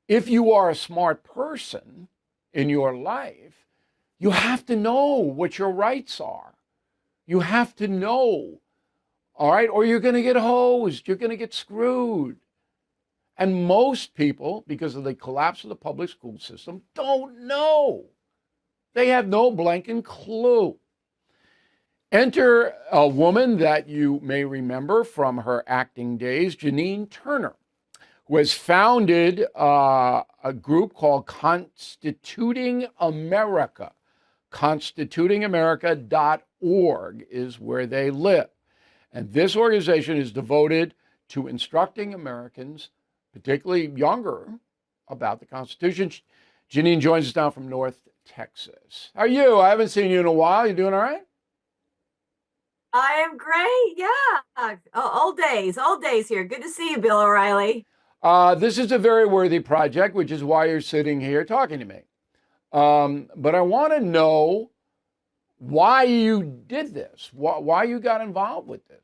if you are a smart person in your life, you have to know what your rights are. You have to know, all right, or you're going to get hosed, you're going to get screwed. And most people, because of the collapse of the public school system, don't know. They have no blanking clue. Enter a woman that you may remember from her acting days, Janine Turner, who has founded a group called Constituting America. Constitutingamerica.org is where they live. And this organization is devoted to instructing Americans, particularly younger, about the Constitution. Janine joins us now from North Texas. How are you? I haven't seen you in a while. You doing all right? I am great. Yeah. Oh, old days here. Good to see you, Bill O'Reilly. This is a very worthy project, which is why you're sitting here talking to me. But I want to know why you did this, why you got involved with this.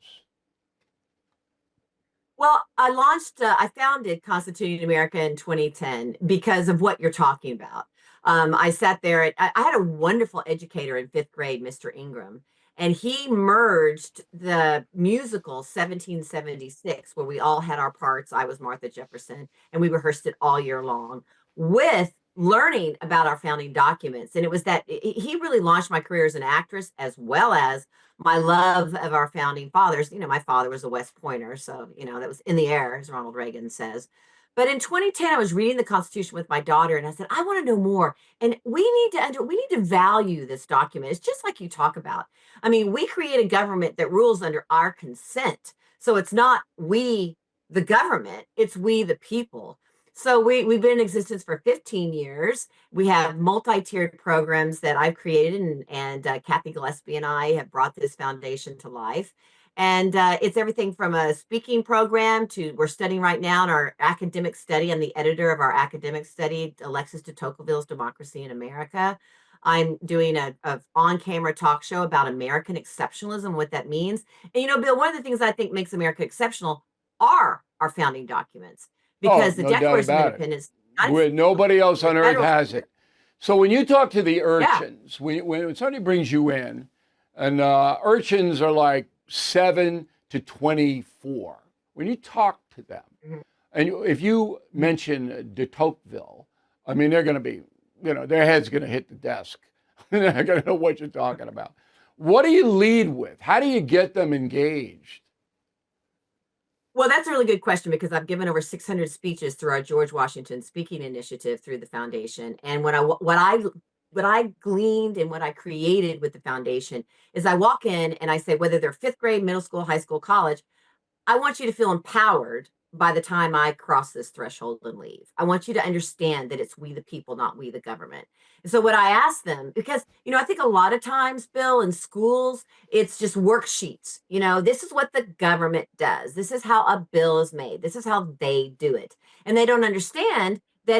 Well, I founded Constituting America in 2010 because of what you're talking about. I sat there, I had a wonderful educator in fifth grade, Mr. Ingram, and he merged the musical 1776, where we all had our parts. I was Martha Jefferson, and we rehearsed it all year long, with learning about our founding documents. And it was that he really launched my career as an actress, as well as my love of our founding fathers. My father was a West Pointer, so that was in the air, as Ronald Reagan says. But in 2010, I was reading the Constitution with my daughter, and I said, I want to know more. And we need to value this document. It's just like you talk about. I mean, we create a government that rules under our consent. So it's not we, the government, it's we, the people. So we've been in existence for 15 years. We have multi-tiered programs that I've created, and Kathy Gillespie and I have brought this foundation to life. And it's everything from a speaking program to we're studying right now in our academic study. I'm the editor of our academic study, Alexis de Tocqueville's Democracy in America. I'm doing a on-camera talk show about American exceptionalism, what that means. And Bill, one of the things I think makes America exceptional are our founding documents, Oh, because the no doubt Declaration of about it. Independence, Where nobody else the on earth federal, has it. So when you talk to the yeah. urchins, when somebody brings you in, and urchins are like 7 to 24, when you talk to them, Mhm. and if you mention de Tocqueville, I mean, they're going to be, their head's going to hit the desk. They're going to know what you're talking about. What do you lead with? How do you get them engaged? Well, that's a really good question, because I've given over 600 speeches through our George Washington Speaking Initiative through the foundation. And what I gleaned and what I created with the foundation is I walk in and I say, whether they're fifth grade, middle school, high school, college, I want you to feel empowered by the time I cross this threshold and leave. I want you to understand that it's we the people, not we the government. And so what I ask them, because I think a lot of times, Bill, in schools, it's just worksheets. This is what the government does. This is how a bill is made. This is how they do it. And they don't understand that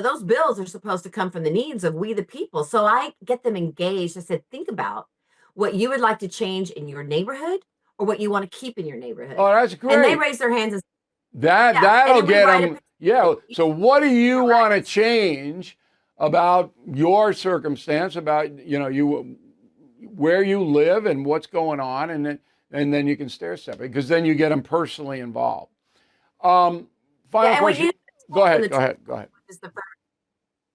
those bills are supposed to come from the needs of we the people. So I get them engaged. I said, think about what you would like to change in your neighborhood, or what you want to keep in your neighborhood. Oh, that's And they great. raise their hands and yeah, and That'll then we get write a them. Yeah. So what do you want to correct. change about your circumstance, about you where you live and what's going on, and then you can stair step it, because then you get them personally involved. Um, Yeah, Final and we question. use the Go tools in ahead. the Go ahead. Go ahead. which is the first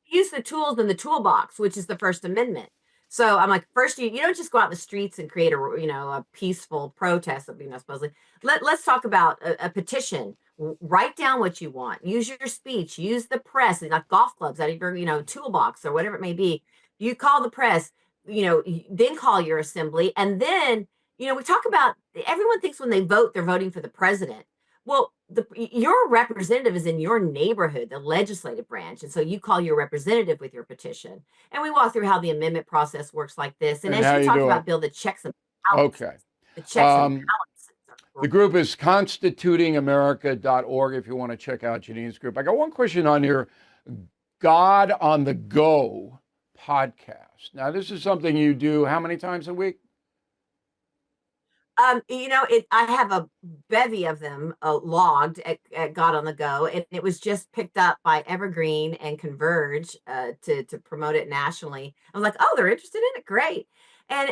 use the tools in the toolbox, which is the First Amendment. So I'm like, first, you don't just go out in the streets and create a peaceful protest of, supposedly. Let's talk about a petition. Write down what you want. Use your speech. Use the press, like golf clubs out of your toolbox or whatever it may be. You call the press. Then call your assembly, and then we talk about, everyone thinks when they vote they're voting for the president. Well, your representative is in your neighborhood, the legislative branch. And so you call your representative with your petition. And we walk through how the amendment process works like this. And And as how you you talked do it. about, Bill, the checks and balances, Okay. the checks and Um, balances are the group is constitutingamerica.org if you want to check out Janine's group. I got one question on your God on the Go podcast. Now, this is something you do how many times a week? I have a bevy of them logged at God on the Go, and it was just picked up by Evergreen and Converge to promote it nationally. I was like, oh, they're interested in it, great. And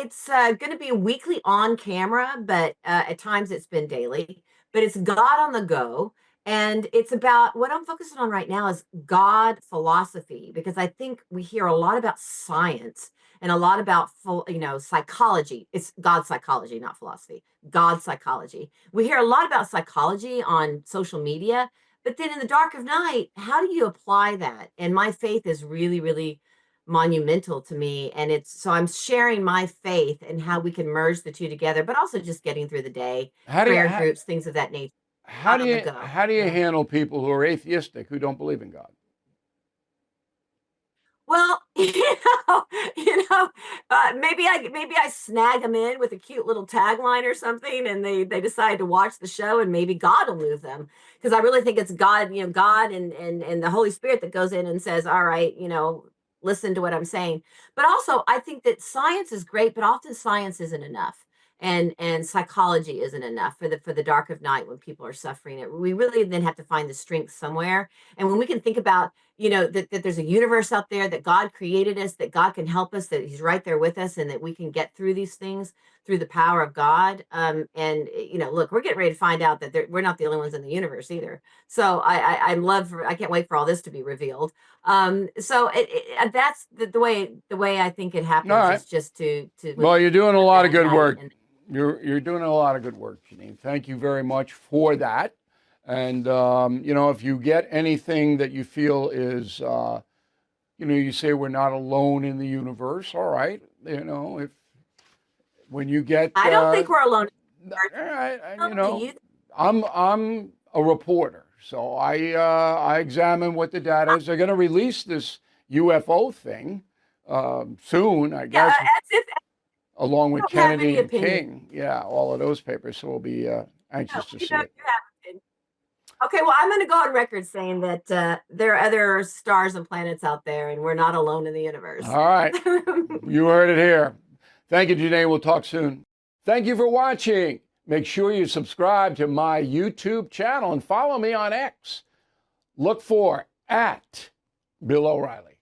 it's going to be weekly on camera, but at times it's been daily. But it's God on the Go, and it's about what I'm focusing on right now is God philosophy, because I think we hear a lot about science and a lot about psychology. It's God psychology, not philosophy. God psychology. We hear a lot about psychology on social media, but then in the dark of night, how do you apply that? And my faith is really, really monumental to me, and it's so I'm sharing my faith and how we can merge the two together, but also just getting through the day, How do you prayer how, groups, things of that nature. Out on the go. how do you Yeah. handle people who are atheistic who don't believe in God? Well, you know, maybe I snag them in with a cute little tagline or something, and they decide to watch the show, and maybe God will move them, because I really think it's God, God and the Holy Spirit that goes in and says, all right, listen to what I'm saying. But also, I think that science is great, but often science isn't enough. And psychology isn't enough for the dark of night when people are suffering it. We really then have to find the strength somewhere. And when we can think about that there's a universe out there, that God created us, that God can help us, that He's right there with us, and that we can get through these things through the power of God. And look, we're getting ready to find out that we're not the only ones in the universe either. So I can't wait for all this to be revealed. So that's the way I think it All happens right. is just to with Well, you're doing a lot of that good night. work. You're doing a lot of good work, Janine. Thank you very much for that. And if you get anything that you feel is, you say we're not alone in the universe. All right. If when you get, I don't think we're alone. all right, Do you? I'm a reporter, so I examine what the data is. They're going to release this UFO thing soon, I Yeah, guess, as if along I with don't have Kennedy any and opinion. King. Yeah, all of those papers. So we'll be No, anxious to you see it. you have opinion. Okay, well, I'm going to go on record saying that there are other stars and planets out there, and we're not alone in the universe. All right, you heard it here. Thank you, Janae. We'll talk soon. Thank you for watching. Make sure you subscribe to my YouTube channel and follow me on X. Look for @Bill O'Reilly.